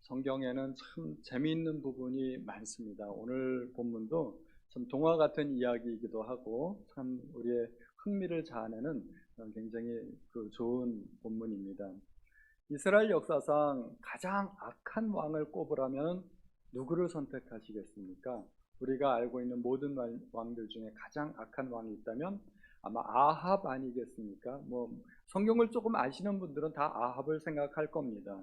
성경에는 참 재미있는 부분이 많습니다. 오늘 본문도 참 동화 같은 이야기이기도 하고 참 우리의 흥미를 자아내는 굉장히 좋은 본문입니다. 이스라엘 역사상 가장 악한 왕을 꼽으라면 누구를 선택하시겠습니까? 우리가 알고 있는 모든 왕들 중에 가장 악한 왕이 있다면 아마 아합 아니겠습니까? 성경을 조금 아시는 분들은 다 아합을 생각할 겁니다.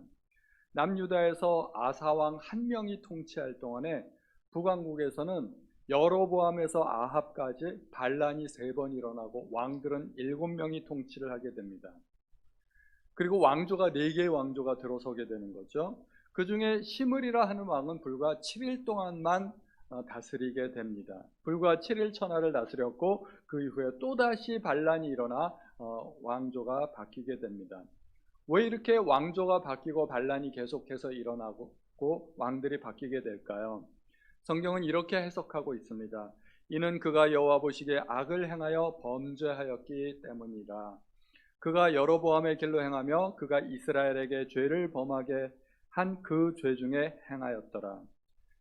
남유다에서 아사왕 한 명이 통치할 동안에 북왕국에서는 여로보암에서 아합까지 반란이 3번 일어나고 왕들은 7명이 통치를 하게 됩니다. 그리고 왕조가 4개의 왕조가 들어서게 되는 거죠. 그 중에 시므리라 하는 왕은 불과 7일 동안만 다스리게 됩니다. 불과 7일 천하를 다스렸고 그 이후에 또다시 반란이 일어나 왕조가 바뀌게 됩니다. 왜 이렇게 왕조가 바뀌고 반란이 계속해서 일어나고 왕들이 바뀌게 될까요? 성경은 이렇게 해석하고 있습니다. 이는 그가 여호와 보시기에 악을 행하여 범죄하였기 때문이라. 그가 여로보암의 길로 행하며 그가 이스라엘에게 죄를 범하게 한 그 죄 중에 행하였더라.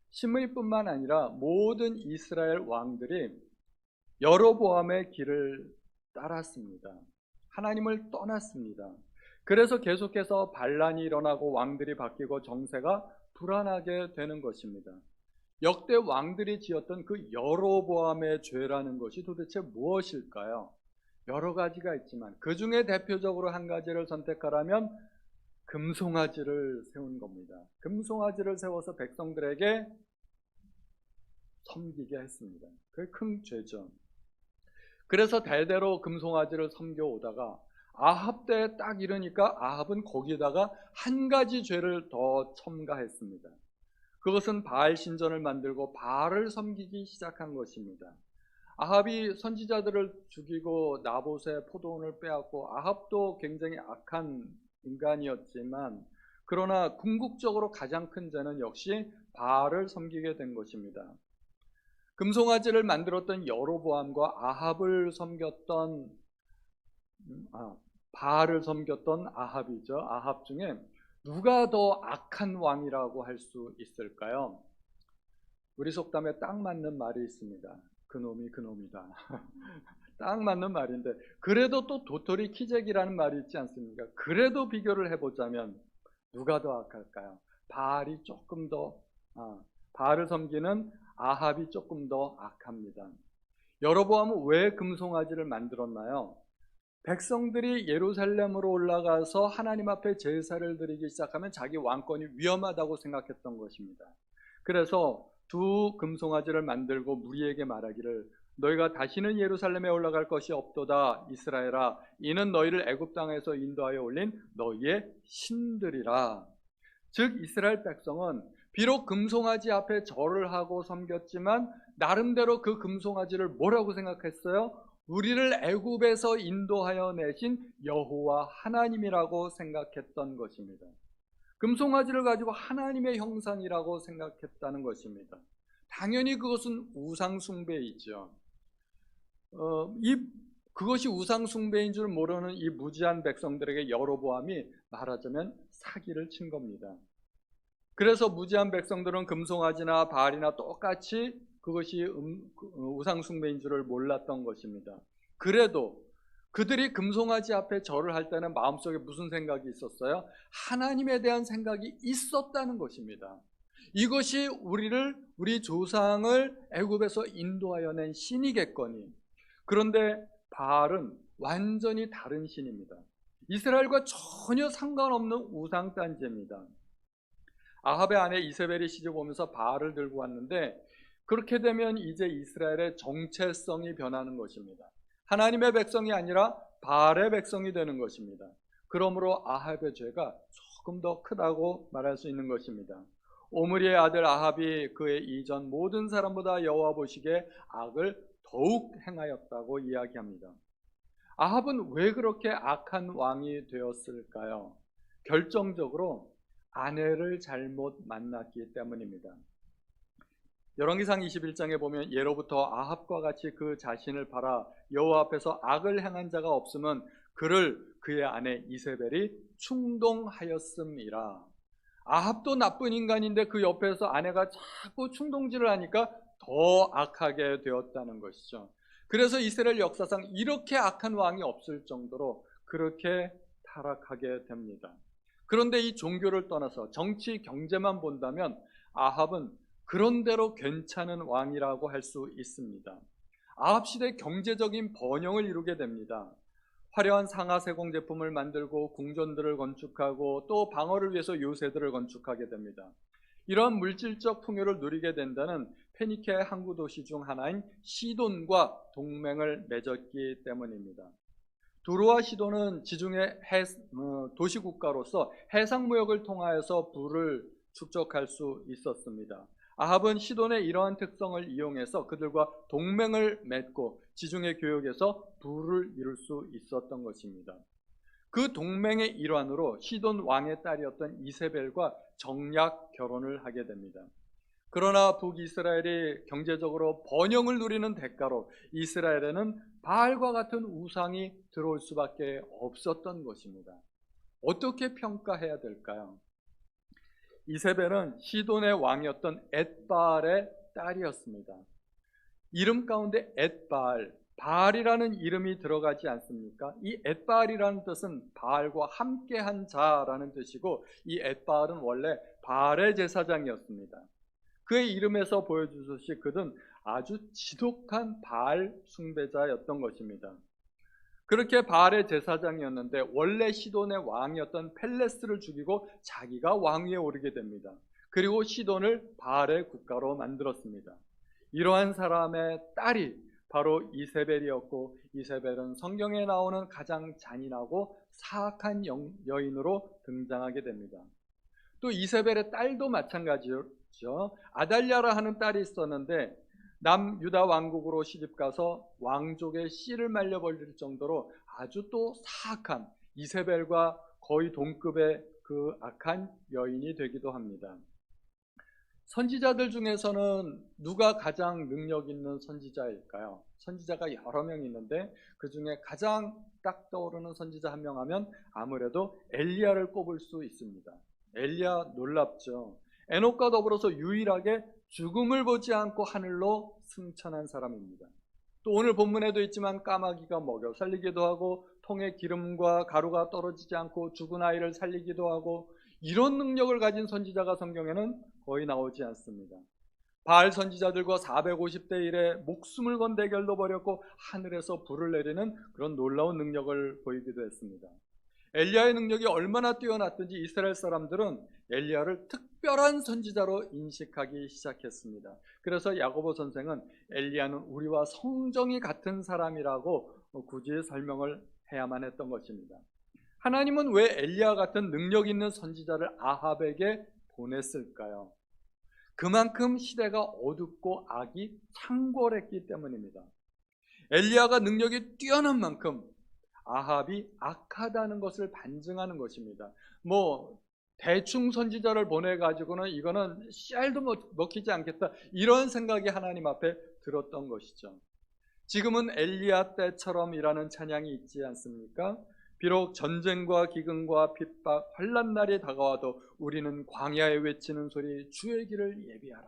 시므리뿐만 아니라 모든 이스라엘 왕들이 여로보암의 길을 따랐습니다. 하나님을 떠났습니다. 그래서 계속해서 반란이 일어나고 왕들이 바뀌고 정세가 불안하게 되는 것입니다. 역대 왕들이 지었던 그 여로보암의 죄라는 것이 도대체 무엇일까요? 여러 가지가 있지만 그 중에 대표적으로 한 가지를 선택하라면 금송아지를 세운 겁니다. 금송아지를 세워서 백성들에게 섬기게 했습니다. 그게 큰 죄죠. 그래서 대대로 금송아지를 섬겨오다가 아합 때에 딱 이르니까 아합은 거기에다가 한 가지 죄를 더 첨가했습니다. 그것은 바알 신전을 만들고 바알을 섬기기 시작한 것입니다. 아합이 선지자들을 죽이고 나봇의 포도원을 빼앗고 아합도 굉장히 악한 인간이었지만 그러나 궁극적으로 가장 큰 죄는 역시 바알을 섬기게 된 것입니다. 금송아지를 만들었던 여로보암과 아합을 섬겼던 바알을 섬겼던 아합이죠. 아합 중에 누가 더 악한 왕이라고 할 수 있을까요? 우리 속담에 딱 맞는 말이 있습니다. 그놈이 그놈이다. 딱 맞는 말인데 그래도 또 도토리 키재기라는 말이 있지 않습니까? 그래도 비교를 해보자면 누가 더 악할까요? 바알이 조금 더 바알을 섬기는 아합이 조금 더 악합니다. 여로보암은 왜 금송아지를 만들었나요? 백성들이 예루살렘으로 올라가서 하나님 앞에 제사를 드리기 시작하면 자기 왕권이 위험하다고 생각했던 것입니다. 그래서 두 금송아지를 만들고 무리에게 말하기를 너희가 다시는 예루살렘에 올라갈 것이 없도다. 이스라엘아, 이는 너희를 애굽 땅에서 인도하여 올린 너희의 신들이라. 즉 이스라엘 백성은 비록 금송아지 앞에 절을 하고 섬겼지만 나름대로 그 금송아지를 뭐라고 생각했어요? 우리를 애굽에서 인도하여 내신 여호와 하나님이라고 생각했던 것입니다. 금송아지를 가지고 하나님의 형상이라고 생각했다는 것입니다. 당연히 그것은 우상숭배이죠. 그것이 우상숭배인 줄 모르는 이 무지한 백성들에게 여로보암이 말하자면 사기를 친 겁니다. 그래서 무지한 백성들은 금송아지나 바알이나 똑같이 그것이 우상숭배인 줄을 몰랐던 것입니다. 그래도 그들이 금송아지 앞에 절을 할 때는 마음속에 무슨 생각이 있었어요? 하나님에 대한 생각이 있었다는 것입니다. 이것이 우리 조상을 애굽에서 인도하여 낸 신이겠거니. 그런데 바알은 완전히 다른 신입니다. 이스라엘과 전혀 상관없는 우상단지입니다. 아합의 아내 이세벨이 시집 오면서 바알을 들고 왔는데 그렇게 되면 이제 이스라엘의 정체성이 변하는 것입니다. 하나님의 백성이 아니라 바알의 백성이 되는 것입니다. 그러므로 아합의 죄가 조금 더 크다고 말할 수 있는 것입니다. 오므리의 아들 아합이 그의 이전 모든 사람보다 여호와 보시기에 악을 더욱 행하였다고 이야기합니다. 아합은 왜 그렇게 악한 왕이 되었을까요? 결정적으로 아내를 잘못 만났기 때문입니다. 열왕기상 21장에 보면 예로부터 아합과 같이 그 자신을 팔아 여호와 앞에서 악을 행한 자가 없으면 그를 그의 아내 이세벨이 충동하였음이라. 아합도 나쁜 인간인데 그 옆에서 아내가 자꾸 충동질을 하니까 더 악하게 되었다는 것이죠. 그래서 이스라엘 역사상 이렇게 악한 왕이 없을 정도로 그렇게 타락하게 됩니다. 그런데 이 종교를 떠나서 정치, 경제만 본다면 아합은 그런대로 괜찮은 왕이라고 할 수 있습니다. 아합 시대 경제적인 번영을 이루게 됩니다. 화려한 상하세공 제품을 만들고 궁전들을 건축하고 또 방어를 위해서 요새들을 건축하게 됩니다. 이러한 물질적 풍요를 누리게 된다는 페니케 항구 도시 중 하나인 시돈과 동맹을 맺었기 때문입니다. 두로와 시돈은 지중해 도시 국가로서 해상 무역을 통하여서 부를 축적할 수 있었습니다. 아합은 시돈의 이러한 특성을 이용해서 그들과 동맹을 맺고 지중해 교역에서 부를 이룰 수 있었던 것입니다. 그 동맹의 일환으로 시돈 왕의 딸이었던 이세벨과 정략 결혼을 하게 됩니다. 그러나 북이스라엘이 경제적으로 번영을 누리는 대가로 이스라엘에는 바알과 같은 우상이 들어올 수밖에 없었던 것입니다. 어떻게 평가해야 될까요? 이세벨은 시돈의 왕이었던 엣바알의 딸이었습니다. 이름 가운데 엣바알, 바알이라는 이름이 들어가지 않습니까? 이 엣바알이라는 뜻은 바알과 함께한 자라는 뜻이고 이 엣바알은 원래 바알의 제사장이었습니다. 그의 이름에서 보여주듯이 그는 아주 지독한 바알 숭배자였던 것입니다. 그렇게 바알의 제사장이었는데 원래 시돈의 왕이었던 펠레스를 죽이고 자기가 왕위에 오르게 됩니다. 그리고 시돈을 바알의 국가로 만들었습니다. 이러한 사람의 딸이 바로 이세벨이었고 이세벨은 성경에 나오는 가장 잔인하고 사악한 여인으로 등장하게 됩니다. 또 이세벨의 딸도 마찬가지죠. 아달랴라 하는 딸이 있었는데 남유다 왕국으로 시집가서 왕족의 씨를 말려버릴 정도로 아주 또 사악한 이세벨과 거의 동급의 그 악한 여인이 되기도 합니다. 선지자들 중에서는 누가 가장 능력 있는 선지자일까요? 선지자가 여러 명 있는데 그 중에 가장 딱 떠오르는 선지자 한 명 하면 아무래도 엘리야를 꼽을 수 있습니다. 엘리야 놀랍죠. 에녹과 더불어서 유일하게 죽음을 보지 않고 하늘로 승천한 사람입니다. 또 오늘 본문에도 있지만 까마귀가 먹여 살리기도 하고 통에 기름과 가루가 떨어지지 않고 죽은 아이를 살리기도 하고 이런 능력을 가진 선지자가 성경에는 거의 나오지 않습니다. 바알 선지자들과 450대 1의 목숨을 건 대결도 벌였고 하늘에서 불을 내리는 그런 놀라운 능력을 보이기도 했습니다. 엘리야의 능력이 얼마나 뛰어났든지 이스라엘 사람들은 엘리야를 특별한 선지자로 인식하기 시작했습니다. 그래서 야고보 선생은 엘리야는 우리와 성정이 같은 사람이라고 굳이 설명을 해야만 했던 것입니다. 하나님은 왜 엘리야 같은 능력 있는 선지자를 아합에게 보냈을까요? 그만큼 시대가 어둡고 악이 창궐했기 때문입니다. 엘리야가 능력이 뛰어난 만큼 아합이 악하다는 것을 반증하는 것입니다. 대충 선지자를 보내가지고는 이거는 씨알도 먹히지 않겠다 이런 생각이 하나님 앞에 들었던 것이죠. 지금은 엘리야 때처럼이라는 찬양이 있지 않습니까? 비록 전쟁과 기근과 핍박, 환난 날이 다가와도 우리는 광야에 외치는 소리 주의 길을 예비하라.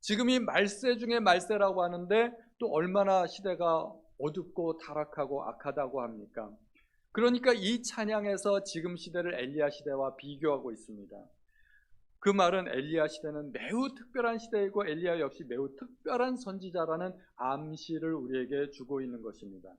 지금이 말세 중에 말세라고 하는데 또 얼마나 시대가 어둡고 타락하고 악하다고 합니까? 그러니까 이 찬양에서 지금 시대를 엘리야 시대와 비교하고 있습니다. 그 말은 엘리야 시대는 매우 특별한 시대이고 엘리야 역시 매우 특별한 선지자라는 암시를 우리에게 주고 있는 것입니다.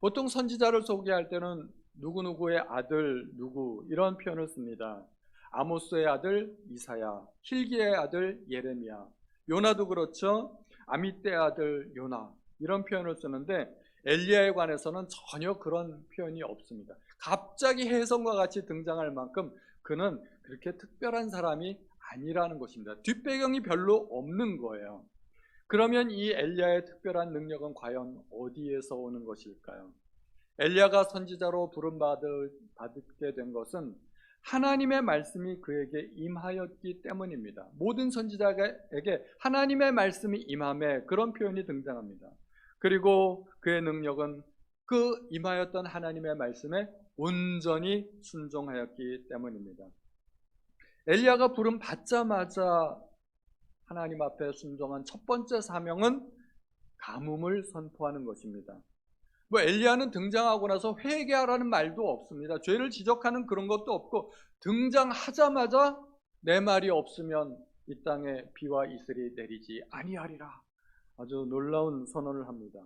보통 선지자를 소개할 때는 누구누구의 아들 누구 이런 표현을 씁니다. 아모스의 아들 이사야, 힐기의 아들 예레미야, 요나도 그렇죠. 아미떼의 아들 요나 이런 표현을 쓰는데 엘리야에 관해서는 전혀 그런 표현이 없습니다. 갑자기 혜성과 같이 등장할 만큼 그는 그렇게 특별한 사람이 아니라는 것입니다. 뒷배경이 별로 없는 거예요. 그러면 이 엘리야의 특별한 능력은 과연 어디에서 오는 것일까요? 엘리야가 선지자로 부름받게 된 것은 하나님의 말씀이 그에게 임하였기 때문입니다. 모든 선지자에게 하나님의 말씀이 임함에 그런 표현이 등장합니다. 그리고 그의 능력은 그 임하였던 하나님의 말씀에 온전히 순종하였기 때문입니다. 엘리야가 부름 받자마자 하나님 앞에 순종한 첫 번째 사명은 가뭄을 선포하는 것입니다. 뭐 엘리야는 등장하고 나서 회개하라는 말도 없습니다. 죄를 지적하는 그런 것도 없고 등장하자마자 내 말이 없으면 이 땅에 비와 이슬이 내리지 아니하리라. 아주 놀라운 선언을 합니다.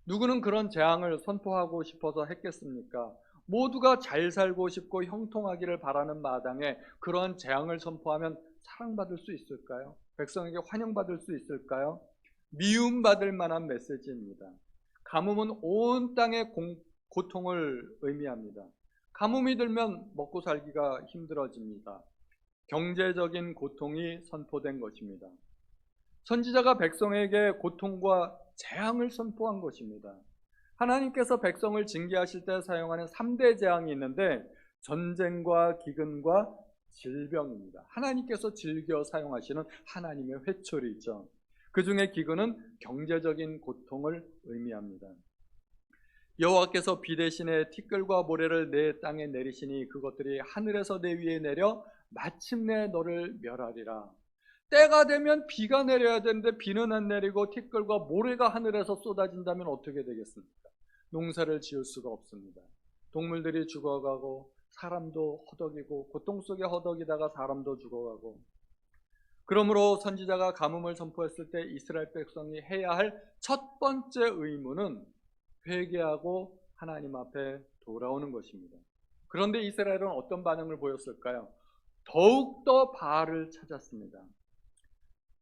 누구는 그런 재앙을 선포하고 싶어서 했겠습니까? 모두가 잘 살고 싶고 형통하기를 바라는 마당에 그러한 재앙을 선포하면 사랑받을 수 있을까요? 백성에게 환영받을 수 있을까요? 미움받을 만한 메시지입니다. 가뭄은 온 땅의 고통을 의미합니다. 가뭄이 들면 먹고 살기가 힘들어집니다. 경제적인 고통이 선포된 것입니다. 선지자가 백성에게 고통과 재앙을 선포한 것입니다. 하나님께서 백성을 징계하실 때 사용하는 3대 재앙이 있는데 전쟁과 기근과 질병입니다. 하나님께서 즐겨 사용하시는 하나님의 회초리죠. 그 중에 기근은 경제적인 고통을 의미합니다. 여호와께서 비 대신에 티끌과 모래를 내 땅에 내리시니 그것들이 하늘에서 내 위에 내려 마침내 너를 멸하리라. 때가 되면 비가 내려야 되는데 비는 안 내리고 티끌과 모래가 하늘에서 쏟아진다면 어떻게 되겠습니까? 농사를 지을 수가 없습니다. 동물들이 죽어가고 사람도 허덕이고 고통 속에 허덕이다가 사람도 죽어가고, 그러므로 선지자가 가뭄을 선포했을 때 이스라엘 백성이 해야 할 첫 번째 의무는 회개하고 하나님 앞에 돌아오는 것입니다. 그런데 이스라엘은 어떤 반응을 보였을까요? 더욱더 바알을 찾았습니다.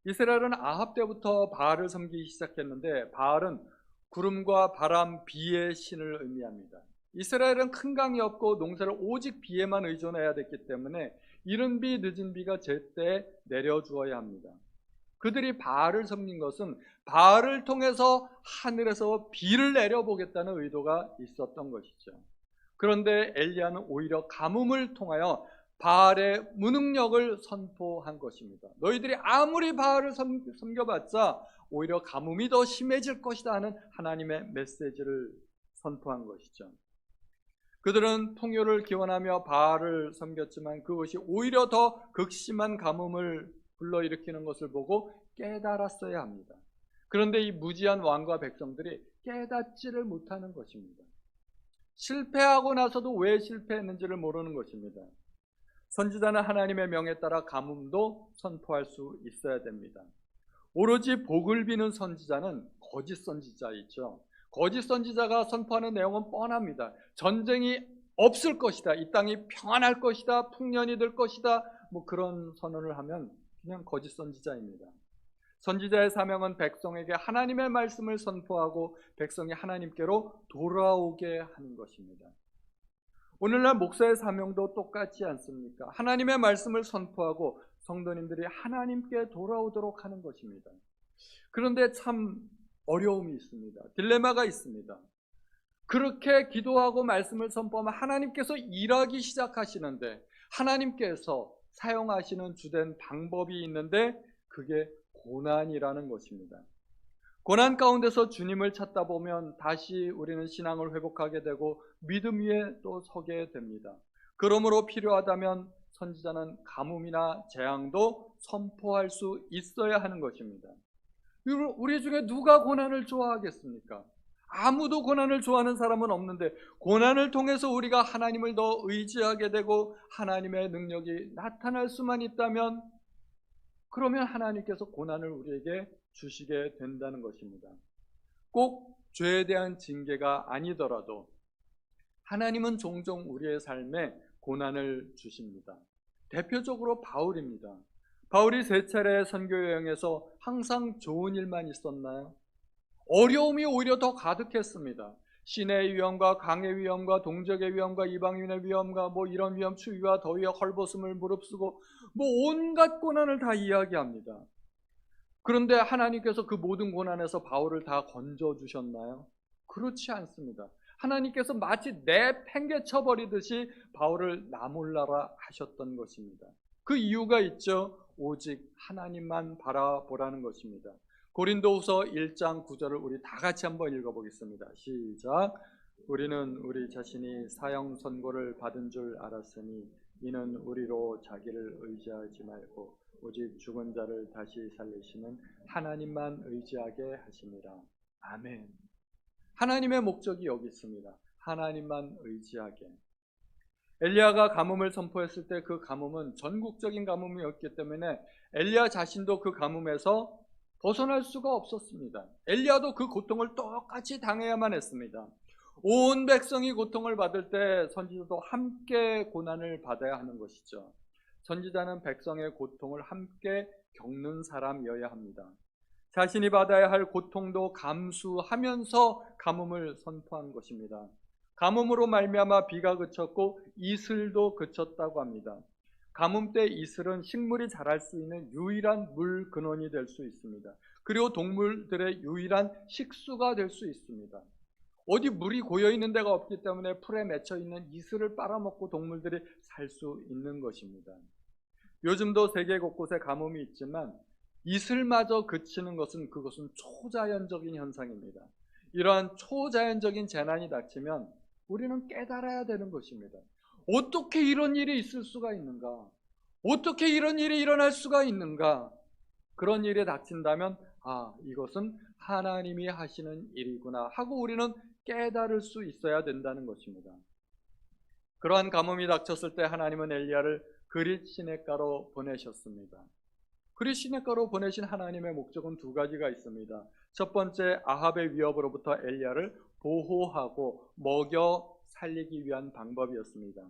이스라엘은 아합 때부터 바알을 섬기기 시작했는데 바알은 구름과 바람, 비의 신을 의미합니다. 이스라엘은 큰 강이 없고 농사를 오직 비에만 의존해야 됐기 때문에 이른 비, 늦은 비가 제때 내려주어야 합니다. 그들이 바알을 섬긴 것은 바알을 통해서 하늘에서 비를 내려보겠다는 의도가 있었던 것이죠. 그런데 엘리야는 오히려 가뭄을 통하여 바알의 무능력을 선포한 것입니다. 너희들이 아무리 바알을 섬겨봤자 오히려 가뭄이 더 심해질 것이다 하는 하나님의 메시지를 선포한 것이죠. 그들은 풍요를 기원하며 바알을 섬겼지만 그것이 오히려 더 극심한 가뭄을 불러일으키는 것을 보고 깨달았어야 합니다. 그런데 이 무지한 왕과 백성들이 깨닫지를 못하는 것입니다. 실패하고 나서도 왜 실패했는지를 모르는 것입니다. 선지자는 하나님의 명에 따라 가뭄도 선포할 수 있어야 됩니다. 오로지 복을 비는 선지자는 거짓 선지자이죠. 거짓 선지자가 선포하는 내용은 뻔합니다. 전쟁이 없을 것이다, 이 땅이 평안할 것이다, 풍년이 될 것이다, 뭐 그런 선언을 하면 그냥 거짓 선지자입니다. 선지자의 사명은 백성에게 하나님의 말씀을 선포하고 백성이 하나님께로 돌아오게 하는 것입니다. 오늘날 목사의 사명도 똑같지 않습니까? 하나님의 말씀을 선포하고 성도님들이 하나님께 돌아오도록 하는 것입니다. 그런데 참 어려움이 있습니다. 딜레마가 있습니다. 그렇게 기도하고 말씀을 선포하면 하나님께서 일하기 시작하시는데 하나님께서 사용하시는 주된 방법이 있는데 그게 고난이라는 것입니다. 고난 가운데서 주님을 찾다 보면 다시 우리는 신앙을 회복하게 되고 믿음 위에 또 서게 됩니다. 그러므로 필요하다면 선지자는 가뭄이나 재앙도 선포할 수 있어야 하는 것입니다. 우리 중에 누가 고난을 좋아하겠습니까? 아무도 고난을 좋아하는 사람은 없는데 고난을 통해서 우리가 하나님을 더 의지하게 되고 하나님의 능력이 나타날 수만 있다면 그러면 하나님께서 고난을 우리에게 주시게 된다는 것입니다. 꼭 죄에 대한 징계가 아니더라도 하나님은 종종 우리의 삶에 고난을 주십니다. 대표적으로 바울입니다. 바울이 3차례 선교 여행에서 항상 좋은 일만 있었나요? 어려움이 오히려 더 가득했습니다. 시내의 위험과 강의 위험과 동족의 위험과 이방인의 위험과 뭐 이런 위험, 추위와 더위와 헐벗음을 무릅쓰고 뭐 온갖 고난을 다 이야기합니다. 그런데 하나님께서 그 모든 고난에서 바울을 다 건져주셨나요? 그렇지 않습니다. 하나님께서 마치 내팽개쳐 버리듯이 바울을 나몰라라 하셨던 것입니다. 그 이유가 있죠. 오직 하나님만 바라보라는 것입니다. 고린도후서 1장 9절을 우리 다 같이 한번 읽어보겠습니다. 시작. 우리는 우리 자신이 사형 선고를 받은 줄 알았으니 이는 우리로 자기를 의지하지 말고 오직 죽은 자를 다시 살리시는 하나님만 의지하게 하심이라. 아멘. 하나님의 목적이 여기 있습니다. 하나님만 의지하게. 엘리야가 가뭄을 선포했을 때 그 가뭄은 전국적인 가뭄이었기 때문에 엘리야 자신도 그 가뭄에서 벗어날 수가 없었습니다. 엘리야도 그 고통을 똑같이 당해야만 했습니다. 온 백성이 고통을 받을 때 선지자도 함께 고난을 받아야 하는 것이죠. 선지자는 백성의 고통을 함께 겪는 사람이어야 합니다. 자신이 받아야 할 고통도 감수하면서 가뭄을 선포한 것입니다. 가뭄으로 말미암아 비가 그쳤고 이슬도 그쳤다고 합니다. 가뭄 때 이슬은 식물이 자랄 수 있는 유일한 물 근원이 될 수 있습니다. 그리고 동물들의 유일한 식수가 될 수 있습니다. 어디 물이 고여 있는 데가 없기 때문에 풀에 맺혀 있는 이슬을 빨아먹고 동물들이 살 수 있는 것입니다. 요즘도 세계 곳곳에 가뭄이 있지만 이슬마저 그치는 것은 그것은 초자연적인 현상입니다. 이러한 초자연적인 재난이 닥치면 우리는 깨달아야 되는 것입니다. 어떻게 이런 일이 있을 수가 있는가? 어떻게 이런 일이 일어날 수가 있는가? 그런 일이 닥친다면 이것은 하나님이 하시는 일이구나 하고 우리는 깨달을 수 있어야 된다는 것입니다. 그러한 가뭄이 닥쳤을 때 하나님은 엘리야를 그릿 시냇가로 보내셨습니다. 그릿 시냇가로 보내신 하나님의 목적은 두 가지가 있습니다. 첫 번째, 아합의 위협으로부터 엘리야를 보호하고 먹여 살리기 위한 방법이었습니다.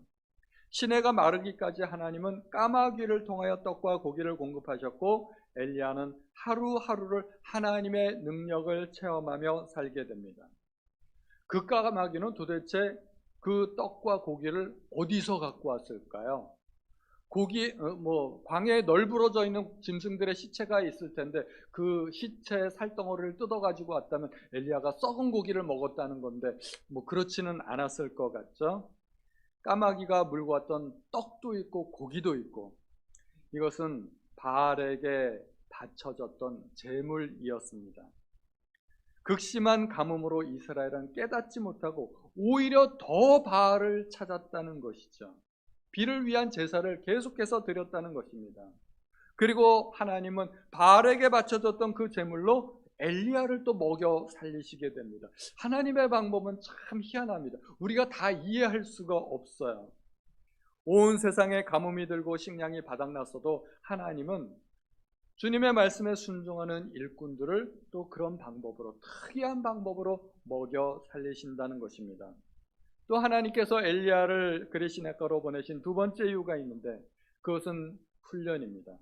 시내가 마르기까지 하나님은 까마귀를 통하여 떡과 고기를 공급하셨고 엘리야는 하루하루를 하나님의 능력을 체험하며 살게 됩니다. 그 까마귀는 도대체 그 떡과 고기를 어디서 갖고 왔을까요? 광야에 널브러져 있는 짐승들의 시체가 있을 텐데 그 시체의 살덩어리를 뜯어가지고 왔다면 엘리야가 썩은 고기를 먹었다는 건데 그렇지는 않았을 것 같죠. 까마귀가 물고 왔던 떡도 있고 고기도 있고 이것은 바알에게 바쳐졌던 제물이었습니다. 극심한 가뭄으로 이스라엘은 깨닫지 못하고 오히려 더 바알을 찾았다는 것이죠. 비를 위한 제사를 계속해서 드렸다는 것입니다. 그리고 하나님은 바알에게 바쳐졌던 그 제물로 엘리야를 또 먹여 살리시게 됩니다. 하나님의 방법은 참 희한합니다. 우리가 다 이해할 수가 없어요. 온 세상에 가뭄이 들고 식량이 바닥났어도 하나님은 주님의 말씀에 순종하는 일꾼들을 또 그런 방법으로, 특이한 방법으로 먹여 살리신다는 것입니다. 또 하나님께서 엘리야를 그릿 시냇가로 보내신 두 번째 이유가 있는데 그것은 훈련입니다.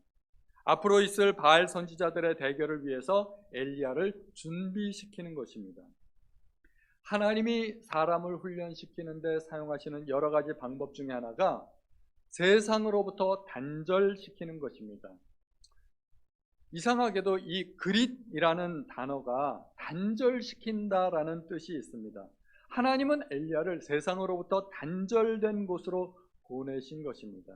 앞으로 있을 바알 선지자들의 대결을 위해서 엘리야를 준비시키는 것입니다. 하나님이 사람을 훈련시키는데 사용하시는 여러 가지 방법 중에 하나가 세상으로부터 단절시키는 것입니다. 이상하게도 이 그릿이라는 단어가 단절시킨다라는 뜻이 있습니다. 하나님은 엘리야를 세상으로부터 단절된 곳으로 보내신 것입니다.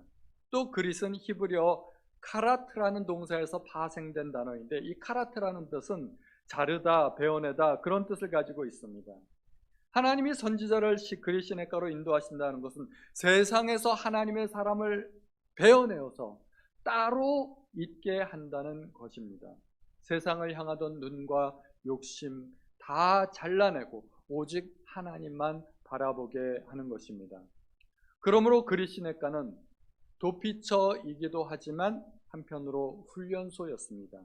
또 그릿은 히브리어 카라트라는 동사에서 파생된 단어인데 이 카라트라는 뜻은 자르다, 베어내다 그런 뜻을 가지고 있습니다. 하나님이 선지자를 그릿 시냇가로 인도하신다는 것은 세상에서 하나님의 사람을 베어내어서 따로 있게 한다는 것입니다. 세상을 향하던 눈과 욕심 다 잘라내고 오직 하나님만 바라보게 하는 것입니다. 그러므로 그릿 시냇가는 도피처이기도 하지만 한편으로 훈련소였습니다.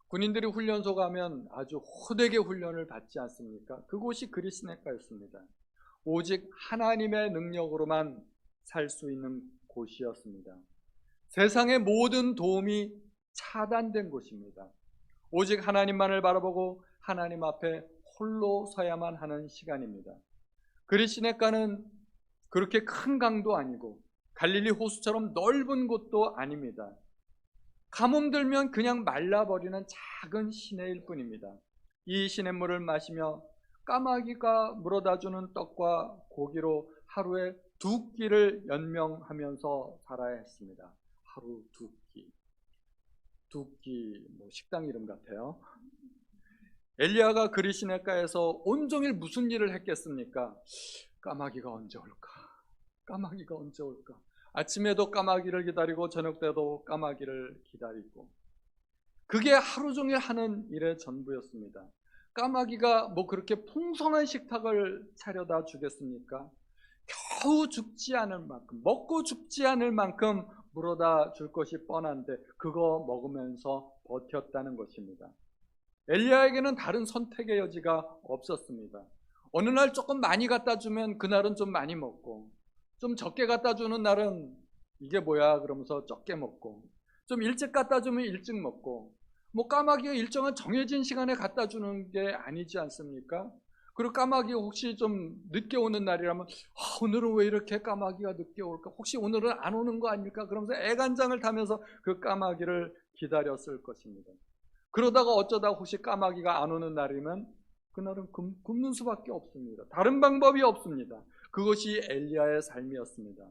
군인들이 훈련소 가면 아주 호되게 훈련을 받지 않습니까? 그곳이 그릿 시냇가였습니다. 오직 하나님의 능력으로만 살 수 있는 곳이었습니다. 세상의 모든 도움이 차단된 곳입니다. 오직 하나님만을 바라보고 하나님 앞에 홀로 서야만 하는 시간입니다. 그릿 시냇가는 그렇게 큰 강도 아니고 갈릴리 호수처럼 넓은 곳도 아닙니다. 가뭄 들면 그냥 말라버리는 작은 시내일 뿐입니다. 이 시냇물을 마시며 까마귀가 물어다주는 떡과 고기로 하루에 2끼를 연명하면서 살아야 했습니다. 하루 2끼. 2끼 식당 이름 같아요. 엘리야가 그릿 시냇가에서 온종일 무슨 일을 했겠습니까? 까마귀가 언제 올까? 까마귀가 언제 올까? 아침에도 까마귀를 기다리고 저녁 때도 까마귀를 기다리고, 그게 하루 종일 하는 일의 전부였습니다. 까마귀가 뭐 그렇게 풍성한 식탁을 차려다 주겠습니까? 겨우 죽지 않을 만큼, 먹고 죽지 않을 만큼 물어다 줄 것이 뻔한데 그거 먹으면서 버텼다는 것입니다. 엘리야에게는 다른 선택의 여지가 없었습니다. 어느 날 조금 많이 갖다 주면 그날은 좀 많이 먹고, 좀 적게 갖다 주는 날은 이게 뭐야 그러면서 적게 먹고, 좀 일찍 갖다 주면 일찍 먹고, 뭐 까마귀가 일정한 정해진 시간에 갖다 주는 게 아니지 않습니까? 그리고 까마귀가 혹시 좀 늦게 오는 날이라면 오늘은 왜 이렇게 까마귀가 늦게 올까? 혹시 오늘은 안 오는 거 아닐까? 그러면서 애간장을 타면서 그 까마귀를 기다렸을 것입니다. 그러다가 어쩌다 혹시 까마귀가 안 오는 날이면 그날은 굶는 수밖에 없습니다. 다른 방법이 없습니다. 그것이 엘리야의 삶이었습니다.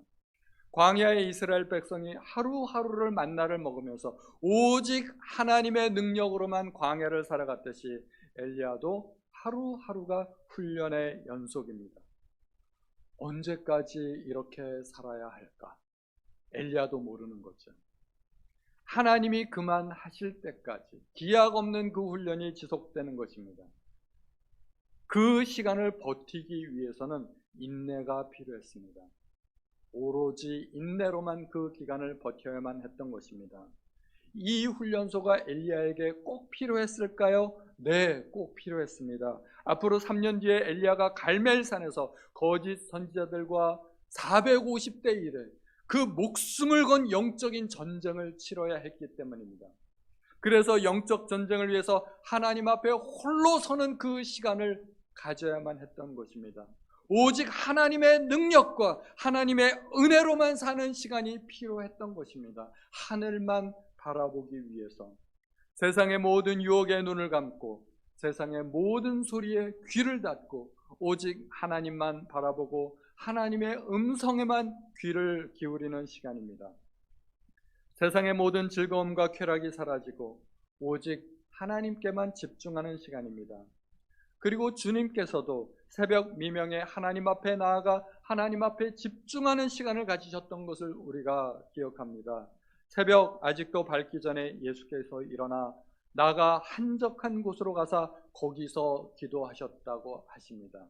광야의 이스라엘 백성이 하루하루를 만나를 먹으면서 오직 하나님의 능력으로만 광야를 살아갔듯이 엘리야도 하루하루가 훈련의 연속입니다. 언제까지 이렇게 살아야 할까? 엘리야도 모르는 거죠. 하나님이 그만하실 때까지 기약 없는 그 훈련이 지속되는 것입니다. 그 시간을 버티기 위해서는 인내가 필요했습니다. 오로지 인내로만 그 기간을 버텨야만 했던 것입니다. 이 훈련소가 엘리야에게 꼭 필요했을까요? 네, 꼭 필요했습니다. 앞으로 3년 뒤에 엘리야가 갈멜산에서 거짓 선지자들과 450대 1의 그 목숨을 건 영적인 전쟁을 치러야 했기 때문입니다. 그래서 영적 전쟁을 위해서 하나님 앞에 홀로 서는 그 시간을 가져야만 했던 것입니다. 오직 하나님의 능력과 하나님의 은혜로만 사는 시간이 필요했던 것입니다. 하늘만 바라보기 위해서 세상의 모든 유혹에 눈을 감고 세상의 모든 소리에 귀를 닫고 오직 하나님만 바라보고 하나님의 음성에만 귀를 기울이는 시간입니다. 세상의 모든 즐거움과 쾌락이 사라지고 오직 하나님께만 집중하는 시간입니다. 그리고 주님께서도 새벽 미명에 하나님 앞에 나아가 하나님 앞에 집중하는 시간을 가지셨던 것을 우리가 기억합니다. 새벽 아직도 밝기 전에 예수께서 일어나 나가 한적한 곳으로 가서 거기서 기도하셨다고 하십니다.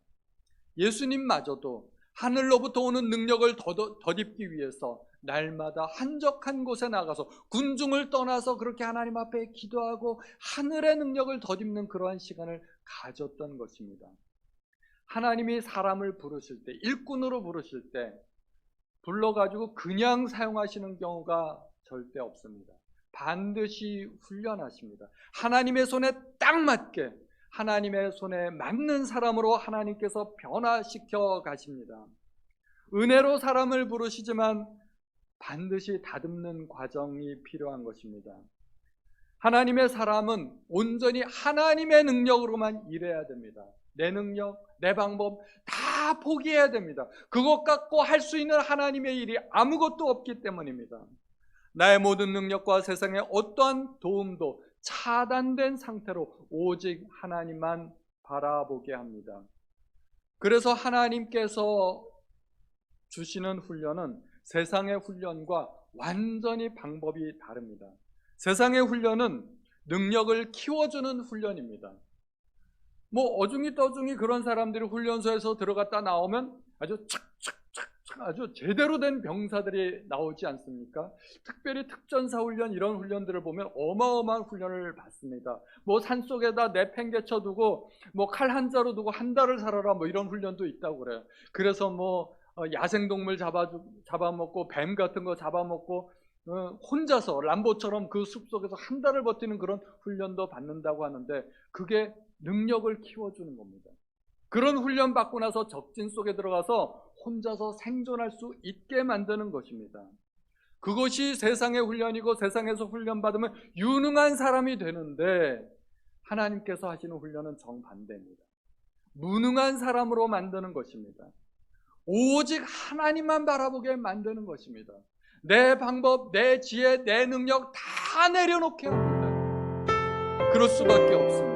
예수님마저도 하늘로부터 오는 능력을 덧입기 위해서 날마다 한적한 곳에 나가서 군중을 떠나서 그렇게 하나님 앞에 기도하고 하늘의 능력을 덧입는 그러한 시간을 가졌던 것입니다. 하나님이 사람을 부르실 때, 일꾼으로 부르실 때 불러가지고 그냥 사용하시는 경우가 절대 없습니다. 반드시 훈련하십니다. 하나님의 손에 딱 맞게, 하나님의 손에 맞는 사람으로 하나님께서 변화시켜 가십니다. 은혜로 사람을 부르시지만 반드시 다듬는 과정이 필요한 것입니다. 하나님의 사람은 온전히 하나님의 능력으로만 일해야 됩니다. 내 능력, 내 방법 다 포기해야 됩니다. 그것 갖고 할 수 있는 하나님의 일이 아무것도 없기 때문입니다. 나의 모든 능력과 세상의 어떠한 도움도 차단된 상태로 오직 하나님만 바라보게 합니다. 그래서 하나님께서 주시는 훈련은 세상의 훈련과 완전히 방법이 다릅니다. 세상의 훈련은 능력을 키워주는 훈련입니다. 뭐 어중이 떠중이 그런 사람들이 훈련소에서 들어갔다 나오면 아주 착착착착 아주 제대로 된 병사들이 나오지 않습니까? 특별히 특전사 훈련 이런 훈련들을 보면 어마어마한 훈련을 받습니다. 뭐 산속에다 내팽개쳐 두고 뭐 칼 한자로 두고 한 달을 살아라 뭐 이런 훈련도 있다고 그래요. 그래서 뭐 야생동물 잡아먹고 뱀 같은 거 잡아먹고 혼자서 람보처럼 그 숲속에서 한 달을 버티는 그런 훈련도 받는다고 하는데 그게 능력을 키워주는 겁니다. 그런 훈련 받고 나서 적진 속에 들어가서 혼자서 생존할 수 있게 만드는 것입니다. 그것이 세상의 훈련이고 세상에서 훈련받으면 유능한 사람이 되는데 하나님께서 하시는 훈련은 정반대입니다. 무능한 사람으로 만드는 것입니다. 오직 하나님만 바라보게 만드는 것입니다. 내 방법, 내 지혜, 내 능력 다 내려놓게 합니다. 그럴 수밖에 없습니다.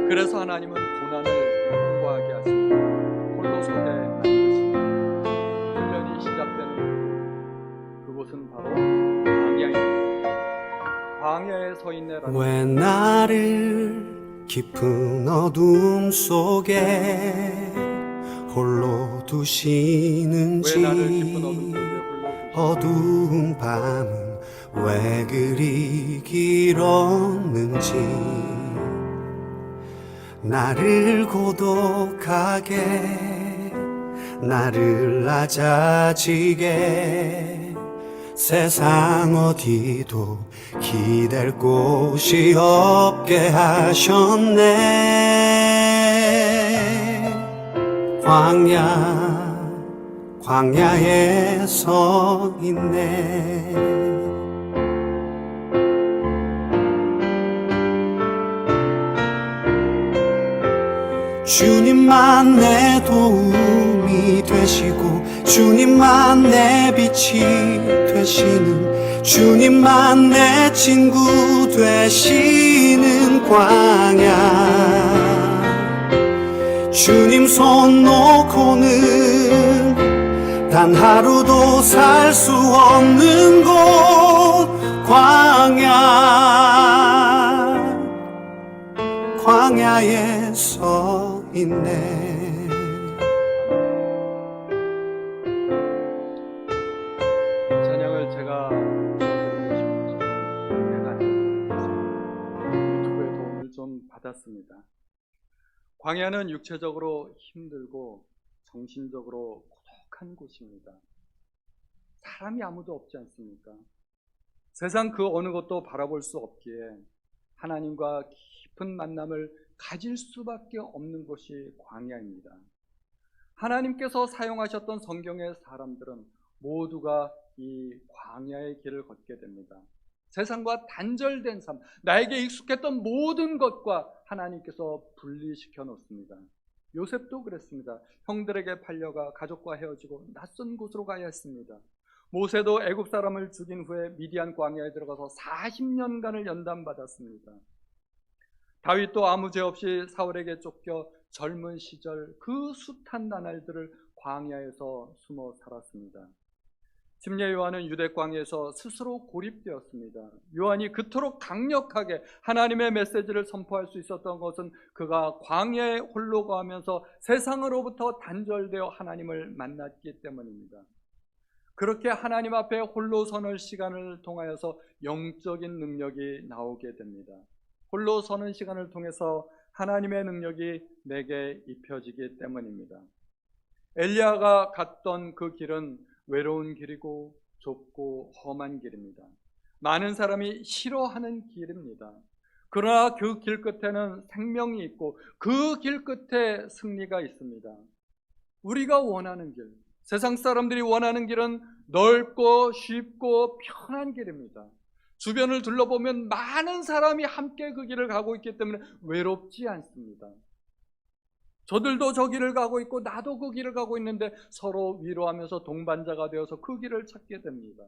그래서 하나님은 고난을 통과하게 하십니다. 홀로 서게 만드십니다. 훈련이 시작되는 광야에 서 있네라는 왜 나를 깊은 어둠 속에 홀로 두시는지, 왜 나를 깊은 어둠 속에 홀로 두시는지, 어두운 밤은 왜 그리 길었는지, 나를 고독하게, 나를 낮아지게, 세상 어디도 기댈 곳이 없게 하셨네. 광야에 서 있네. 주님만 내 도움이 되시고, 주님만 내 빛이 되시는, 주님만 내 친구 되시는 광야. 주님 손 놓고는 단 하루도 살 수 없는 곳, 광야에 서 있네. 찬양을 제가 들어드리고 싶은 내가 유튜브에 도움을 좀 받았습니다. 광야는 육체적으로 힘들고 정신적으로 고독한 곳입니다. 사람이 아무도 없지 않습니까? 세상 그 어느 것도 바라볼 수 없기에 하나님과 깊은 만남을 가질 수밖에 없는 곳이 광야입니다. 하나님께서 사용하셨던 성경의 사람들은 모두가 이 광야의 길을 걷게 됩니다. 세상과 단절된 삶, 나에게 익숙했던 모든 것과 하나님께서 분리시켜 놓습니다. 요셉도 그랬습니다. 형들에게 팔려가 가족과 헤어지고 낯선 곳으로 가야 했습니다. 모세도 애굽 사람을 죽인 후에 미디안 광야에 들어가서 40년간을 연단받았습니다. 다윗도 아무 죄 없이 사울에게 쫓겨 젊은 시절 그 숱한 나날들을 광야에서 숨어 살았습니다. 침례 요한은 유대 광야에서 스스로 고립되었습니다. 요한이 그토록 강력하게 하나님의 메시지를 선포할 수 있었던 것은 그가 광야에 홀로 거하면서 세상으로부터 단절되어 하나님을 만났기 때문입니다. 그렇게 하나님 앞에 홀로 서는 시간을 통하여서 영적인 능력이 나오게 됩니다. 홀로 서는 시간을 통해서 하나님의 능력이 내게 입혀지기 때문입니다. 엘리야가 갔던 그 길은 외로운 길이고 좁고 험한 길입니다. 많은 사람이 싫어하는 길입니다. 그러나 그 길 끝에는 생명이 있고 그 길 끝에 승리가 있습니다. 우리가 원하는 길, 세상 사람들이 원하는 길은 넓고 쉽고 편한 길입니다. 주변을 둘러보면 많은 사람이 함께 그 길을 가고 있기 때문에 외롭지 않습니다. 저들도 저 길을 가고 있고 나도 그 길을 가고 있는데 서로 위로하면서 동반자가 되어서 그 길을 찾게 됩니다.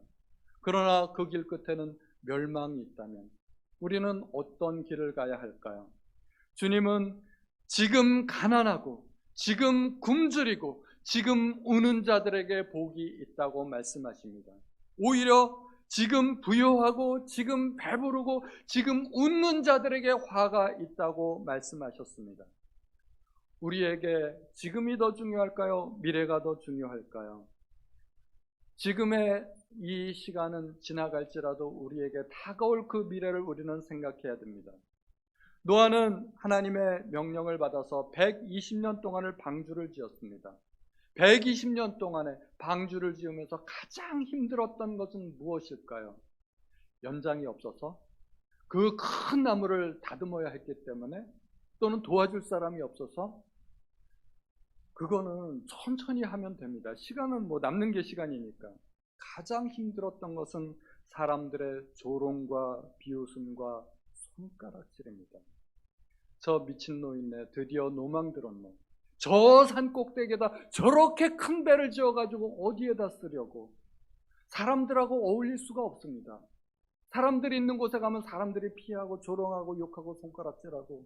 그러나 그 길 끝에는 멸망이 있다면 우리는 어떤 길을 가야 할까요? 주님은 지금 가난하고 지금 굶주리고 지금 우는 자들에게 복이 있다고 말씀하십니다. 오히려 지금 부유하고 지금 배부르고 지금 웃는 자들에게 화가 있다고 말씀하셨습니다. 우리에게 지금이 더 중요할까요? 미래가 더 중요할까요? 지금의 이 시간은 지나갈지라도 우리에게 다가올 그 미래를 우리는 생각해야 됩니다. 노아는 하나님의 명령을 받아서 120년 동안을 방주를 지었습니다. 120년 동안에 방주를 지으면서 가장 힘들었던 것은 무엇일까요? 연장이 없어서 그 큰 나무를 다듬어야 했기 때문에, 또는 도와줄 사람이 없어서. 그거는 천천히 하면 됩니다. 시간은 남는 게 시간이니까. 가장 힘들었던 것은 사람들의 조롱과 비웃음과 손가락질입니다. 저 미친 노인네 드디어 노망 들었네. 저 산 꼭대기에다 저렇게 큰 배를 지어가지고 어디에다 쓰려고. 사람들하고 어울릴 수가 없습니다. 사람들이 있는 곳에 가면 사람들이 피하고 조롱하고 욕하고 손가락질하고.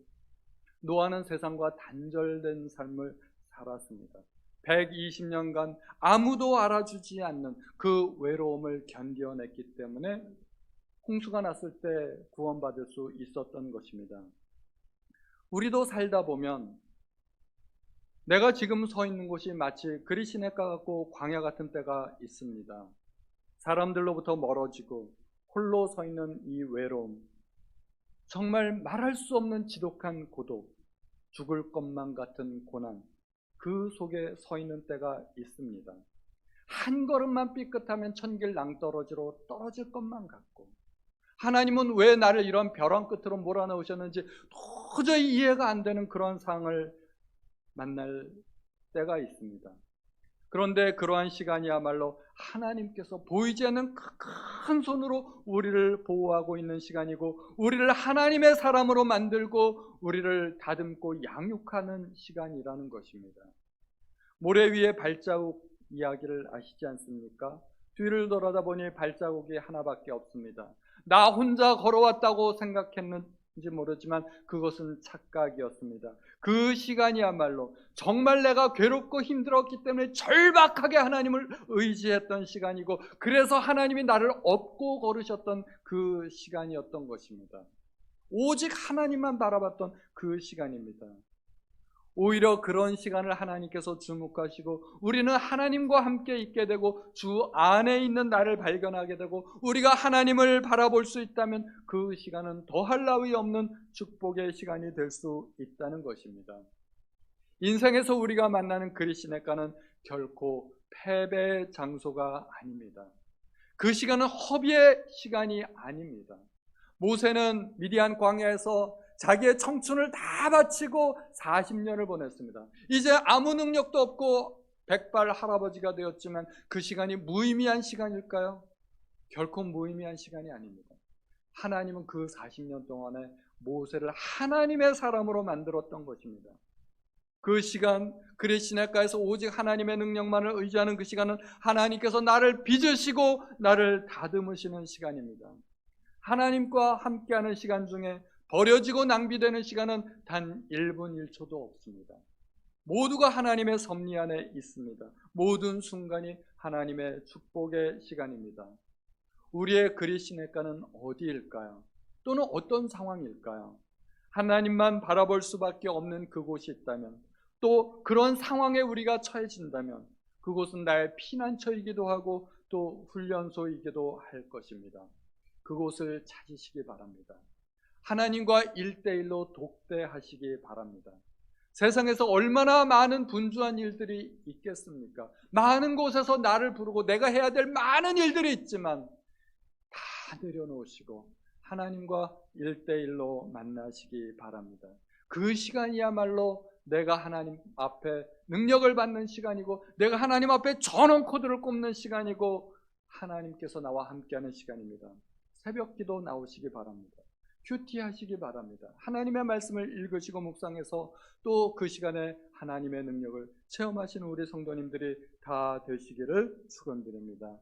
노아는 세상과 단절된 삶을 살았습니다. 120년간 아무도 알아주지 않는 그 외로움을 견뎌냈기 때문에 홍수가 났을 때 구원받을 수 있었던 것입니다. 우리도 살다 보면 내가 지금 서 있는 곳이 마치 그리시네가 같고 광야 같은 때가 있습니다. 사람들로부터 멀어지고 홀로 서 있는 이 외로움, 정말 말할 수 없는 지독한 고독, 죽을 것만 같은 고난, 그 속에 서 있는 때가 있습니다. 한 걸음만 삐끗하면 천길 낭떠러지로 떨어질 것만 같고, 하나님은 왜 나를 이런 벼랑 끝으로 몰아넣으셨는지 도저히 이해가 안 되는 그런 상황을 만날 때가 있습니다. 그런데 그러한 시간이야말로 하나님께서 보이지 않는 큰 손으로 우리를 보호하고 있는 시간이고, 우리를 하나님의 사람으로 만들고 우리를 다듬고 양육하는 시간이라는 것입니다. 모래 위에 발자국 이야기를 아시지 않습니까? 뒤를 돌아다 보니 발자국이 하나밖에 없습니다. 나 혼자 걸어왔다고 생각했는지 모르지만 그것은 착각이었습니다. 그 시간이야말로 정말 내가 괴롭고 힘들었기 때문에 절박하게 하나님을 의지했던 시간이고, 그래서 하나님이 나를 업고 걸으셨던 그 시간이었던 것입니다. 오직 하나님만 바라봤던 그 시간입니다. 오히려 그런 시간을 하나님께서 주목하시고 우리는 하나님과 함께 있게 되고 주 안에 있는 나를 발견하게 되고 우리가 하나님을 바라볼 수 있다면 그 시간은 더할 나위 없는 축복의 시간이 될 수 있다는 것입니다. 인생에서 우리가 만나는 그리시네가는 결코 패배의 장소가 아닙니다. 그 시간은 허비의 시간이 아닙니다. 모세는 미디안 광야에서 자기의 청춘을 다 바치고 40년을 보냈습니다. 이제 아무 능력도 없고 백발 할아버지가 되었지만 그 시간이 무의미한 시간일까요? 결코 무의미한 시간이 아닙니다. 하나님은 그 40년 동안에 모세를 하나님의 사람으로 만들었던 것입니다. 그 시간, 그리시네가에서 오직 하나님의 능력만을 의지하는 그 시간은 하나님께서 나를 빚으시고 나를 다듬으시는 시간입니다. 하나님과 함께하는 시간 중에 버려지고 낭비되는 시간은 단 1분 1초도 없습니다. 모두가 하나님의 섭리 안에 있습니다. 모든 순간이 하나님의 축복의 시간입니다. 우리의 그리시네가는 어디일까요? 또는 어떤 상황일까요? 하나님만 바라볼 수밖에 없는 그곳이 있다면, 또 그런 상황에 우리가 처해진다면 그곳은 나의 피난처이기도 하고 또 훈련소이기도 할 것입니다. 그곳을 찾으시기 바랍니다. 하나님과 1대1로 독대하시기 바랍니다. 세상에서 얼마나 많은 분주한 일들이 있겠습니까? 많은 곳에서 나를 부르고 내가 해야 될 많은 일들이 있지만 다 내려놓으시고 하나님과 1대1로 만나시기 바랍니다. 그 시간이야말로 내가 하나님 앞에 능력을 받는 시간이고, 내가 하나님 앞에 전원 코드를 꼽는 시간이고, 하나님께서 나와 함께하는 시간입니다. 새벽기도 나오시기 바랍니다. 큐티 하시기 바랍니다. 하나님의 말씀을 읽으시고 묵상해서 또 그 시간에 하나님의 능력을 체험하시는 우리 성도님들이 다 되시기를 축원드립니다.